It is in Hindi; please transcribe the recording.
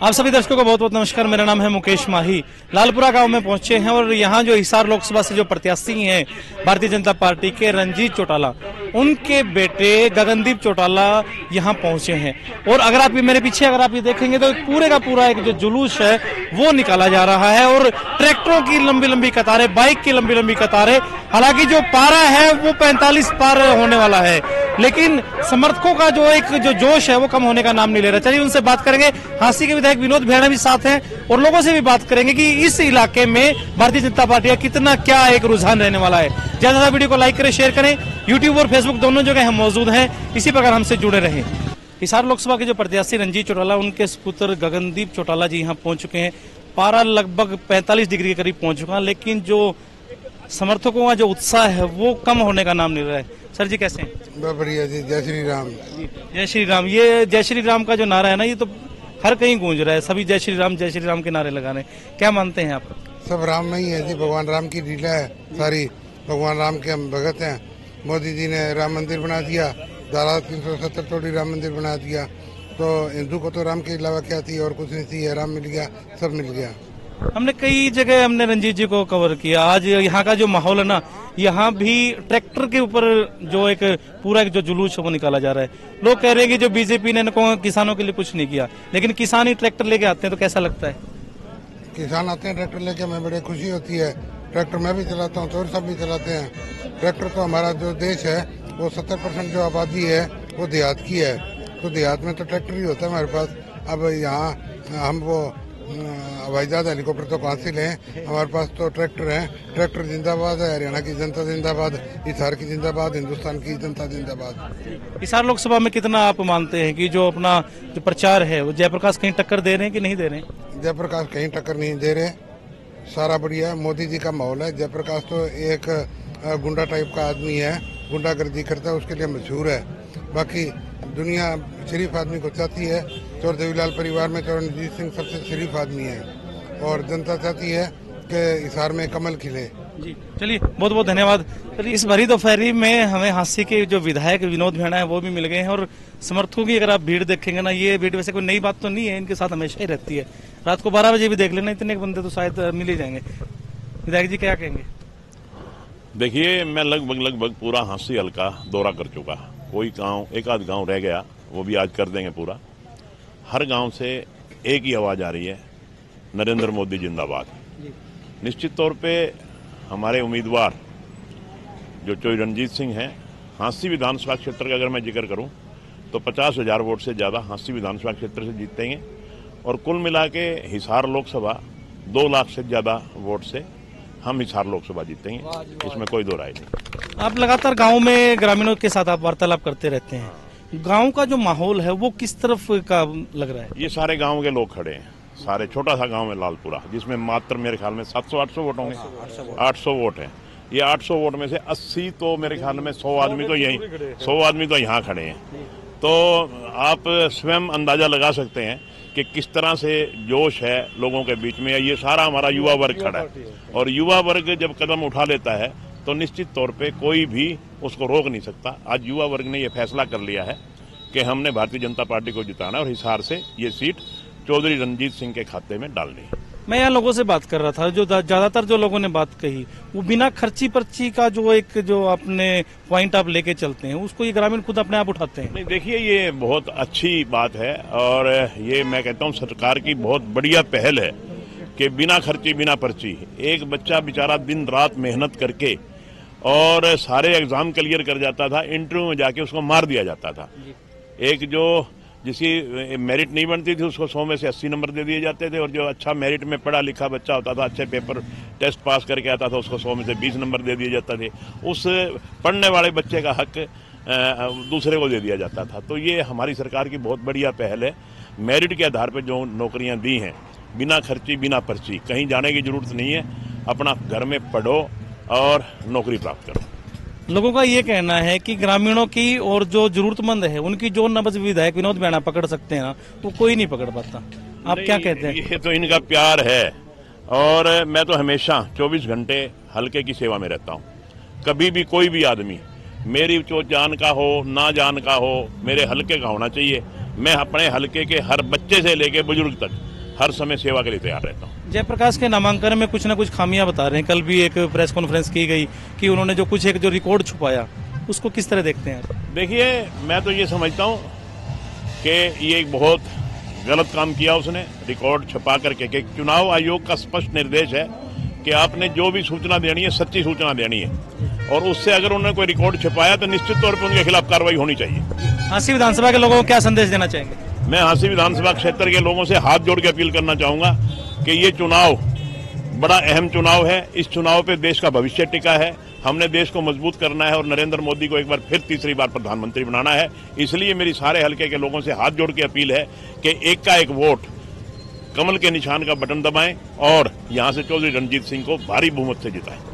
आप सभी दर्शकों को बहुत बहुत नमस्कार। मेरा नाम है मुकेश माही। लालपुरा गांव में पहुंचे हैं और यहां जो हिसार लोकसभा से जो प्रत्याशी हैं भारतीय जनता पार्टी के रंजीत चौटाला, उनके बेटे गगनदीप चौटाला यहां पहुंचे हैं। और अगर आप मेरे पीछे अगर आप ये देखेंगे तो पूरे का पूरा एक जो जुलूस है वो निकाला जा रहा है और ट्रैक्टरों की लंबी लंबी कतारें, बाइक की लंबी लंबी कतारें। हालांकि जो पारा है वो 45 पार होने वाला है, लेकिन समर्थकों का जो जोश है वो कम होने का नाम नहीं ले रहा। चलिए उनसे बात करेंगे। हांसी के विधायक विनोद भेड़ा भी साथ हैं और लोगों से भी बात करेंगे कि इस इलाके में भारतीय जनता पार्टी का कितना क्या एक रुझान रहने वाला है। ज्यादा ज्यादा वीडियो को लाइक करें, शेयर करें। यूट्यूब और फेसबुक दोनों जगह हम मौजूद हैं, इसी प्रकार हमसे जुड़े रहें। हिसार लोकसभा के जो प्रत्याशी रंजीत चौटाला, उनके पुत्र गगनदीप चौटाला जी यहाँ पहुंच चुके हैं। पारा लगभग 45 डिग्री के करीब पहुंच चुका है, लेकिन जो समर्थकों का जो उत्साह है वो कम होने का नाम नहीं रहा है। सर जी कैसे हैं? बहुत बढ़िया जी। जय श्री राम। जय श्री राम। ये जय श्री राम का जो नारा है ना, ये तो हर कहीं गूंज रहा है। सभी जय श्री राम के नारे लगा रहे हैं। क्या मानते हैं आप? सब राम में ही है जी। भगवान राम की लीला है सारी। भगवान राम के हम भगत हैं। मोदी जी ने राम मंदिर बना दिया, धारा 370 तोड़ी राम मंदिर बना दिया। तो हिंदू को तो राम के अलावा क्या थी और कुछ नहीं थी। राम मिल गया, सब मिल गया। हमने कई जगह हमने रंजीत जी को कवर किया। आज यहाँ का जो माहौल है ना, यहाँ भी ट्रैक्टर के ऊपर जो एक पूरा एक जो जुलूस है वो निकाला जा रहा है। लोग कह रहे हैं कि जो बीजेपी ने किसानों के लिए कुछ नहीं किया, लेकिन किसान ही ट्रैक्टर लेके आते हैं, तो कैसा लगता है? किसान आते हैं ट्रैक्टर लेके, हमें बड़ी खुशी होती है। ट्रैक्टर मैं भी चलाता हूँ, तो सब भी चलाते हैं। ट्रैक्टर तो हमारा जो देश है वो 70% जो आबादी है वो देहात की है, तो देहात में तो ट्रैक्टर ही होता है हमारे पास। अब यहाँ हम वो हवाई जहाज हेलीकॉप्टर तो कहाँ से लें, हमारे पास तो ट्रैक्टर है। ट्रैक्टर जिंदाबाद है, हरियाणा की जनता जिंदाबाद, हिसार की जिंदाबाद, हिंदुस्तान की जनता जिंदाबाद। हिसार लोकसभा में कितना आप मानते हैं कि जो अपना जो प्रचार है वो जयप्रकाश कहीं टक्कर दे रहे हैं कि नहीं दे रहे हैं? जयप्रकाश कहीं टक्कर नहीं दे रहे, सारा बढ़िया है। मोदी जी का माहौल है। जयप्रकाश तो एक गुंडा टाइप का आदमी है, गुंडागर्दी करता है, उसके लिए मशहूर है। बाकी दुनिया शरीफ आदमी को चाहती है। चौर देवीलाल परिवार में चौर रणजीत सिंह सबसे शरीफ आदमी है और जनता चाहती है कि हिसार में कमल खिले। जी चलिए, बहुत बहुत धन्यवाद। चलिए, इस भरी दोपहरी में हमें हांसी के जो विधायक विनोद भेड़ा है वो भी मिल गए हैं और समर्थकों की अगर आप भीड़ देखेंगे ना, ये भीड़ वैसे कोई नई बात तो नहीं है, इनके साथ हमेशा ही रहती है। रात को 12 बजे भी देख लेना, इतने बंदे तो शायद मिल ही जाएंगे। विधायक जी क्या कहेंगे? देखिए, मैं लगभग पूरा हांसी हल्का दौरा कर चुका। कोई गांव, एक आध गांव रह गया, वो भी आज कर देंगे पूरा। हर गांव से एक ही आवाज आ रही है, नरेंद्र मोदी जिंदाबाद। निश्चित तौर पे हमारे उम्मीदवार जो चौधरी रणजीत सिंह हैं, हांसी विधानसभा क्षेत्र का अगर मैं जिक्र करूं तो 50,000 वोट से ज़्यादा हांसी विधानसभा क्षेत्र से जीतेंगे और कुल मिला के हिसार लोकसभा 2 लाख से ज़्यादा वोट से हम हिसार लोकसभा जीतेंगे, इसमें कोई दो राय नहीं। आप लगातार गांव में ग्रामीणों के साथ आप वार्तालाप करते रहते हैं। गांव का जो माहौल है वो किस तरफ का लग रहा है? ये सारे गांव के लोग खड़े हैं। सारे छोटा सा गांव है लालपुरा, जिसमें मात्र मेरे ख्याल में 700-800 वोट होंगे। 800 वोट हैं। ये 800 वोट में से 80 तो मेरे ख्याल में 100 आदमी तो यहाँ खड़े हैं। तो आप स्वयं अंदाजा लगा सकते हैं कि किस तरह से जोश है लोगों के बीच में। ये सारा हमारा युवा वर्ग खड़ा है और युवा वर्ग जब कदम उठा लेता है तो निश्चित तौर पे कोई भी उसको रोक नहीं सकता। आज युवा वर्ग ने ये फैसला कर लिया है कि हमने भारतीय जनता पार्टी को जिताना और हिसार से ये सीट चौधरी रणजीत सिंह के खाते में डालनी है। मैं यहाँ लोगों से बात कर रहा था, जो ज्यादातर जो लोगों ने बात कही वो बिना खर्ची पर्ची का जो अपने पॉइंट आप लेके चलते हैं, उसको ये ग्रामीण खुद अपने आप उठाते हैं। नहीं, देखिए, ये बहुत अच्छी बात है और ये मैं कहता हूँ सरकार की बहुत बढ़िया पहल है कि बिना खर्ची बिना पर्ची एक बच्चा बेचारा दिन रात मेहनत करके और सारे एग्जाम क्लियर कर जाता था, इंटरव्यू में जाके उसको मार दिया जाता था। एक जो जिसकी मेरिट नहीं बनती थी उसको 100 में से 80 नंबर दे दिए जाते थे और जो अच्छा मेरिट में पढ़ा लिखा बच्चा होता था, अच्छे पेपर टेस्ट पास करके आता था, उसको 100 में से 20 नंबर दे दिए जाते थे। उस पढ़ने वाले बच्चे का हक दूसरे को दे दिया जाता था। तो ये हमारी सरकार की बहुत बढ़िया पहल है। मेरिट के आधार पर जो नौकरियां दी हैं, बिना खर्ची बिना पर्ची, कहीं जाने की जरूरत नहीं है, अपना घर में पढ़ो और नौकरी प्राप्त करो। लोगों का ये कहना है कि ग्रामीणों की और जो जरूरतमंद है उनकी जो नब्ज विधायक विनोद भेड़ा पकड़ सकते हैं ना, वो कोई नहीं पकड़ पाता। आप क्या कहते हैं? ये तो इनका प्यार है और मैं तो हमेशा 24 घंटे हल्के की सेवा में रहता हूँ। कभी भी कोई भी आदमी मेरी जो जान का हो ना जान का हो, मेरे हल्के का होना चाहिए। मैं अपने हल्के के हर बच्चे से लेके बुजुर्ग तक हर समय सेवा के लिए तैयार रहता हूँ। जयप्रकाश के नामांकन में कुछ ना कुछ खामियां बता रहे हैं। कल भी एक प्रेस कॉन्फ्रेंस की गई कि उन्होंने जो कुछ एक जो रिकॉर्ड छुपाया, उसको किस तरह देखते हैं आप? देखिए, मैं तो ये समझता हूँ कि ये एक बहुत गलत काम किया उसने, रिकॉर्ड छुपा करके। कि चुनाव आयोग का स्पष्ट निर्देश है कि आपने जो भी सूचना देनी है सच्ची सूचना देनी है, और उससे अगर उन्होंने कोई रिकॉर्ड छुपाया तो निश्चित तौर पर उनके खिलाफ कार्रवाई होनी चाहिए। हांसी विधानसभा के लोगों को क्या संदेश देना चाहेंगे? मैं हांसी विधानसभा क्षेत्र के लोगों से हाथ जोड़ के अपील करना चाहूंगा कि ये चुनाव बड़ा अहम चुनाव है। इस चुनाव पे देश का भविष्य टिका है। हमने देश को मजबूत करना है और नरेंद्र मोदी को एक बार फिर तीसरी बार प्रधानमंत्री बनाना है। इसलिए मेरी सारे हलके के लोगों से हाथ जोड़ के अपील है कि एक का एक वोट कमल के निशान का बटन दबाएं और यहां से चौधरी रणजीत सिंह को भारी बहुमत से जिताएं।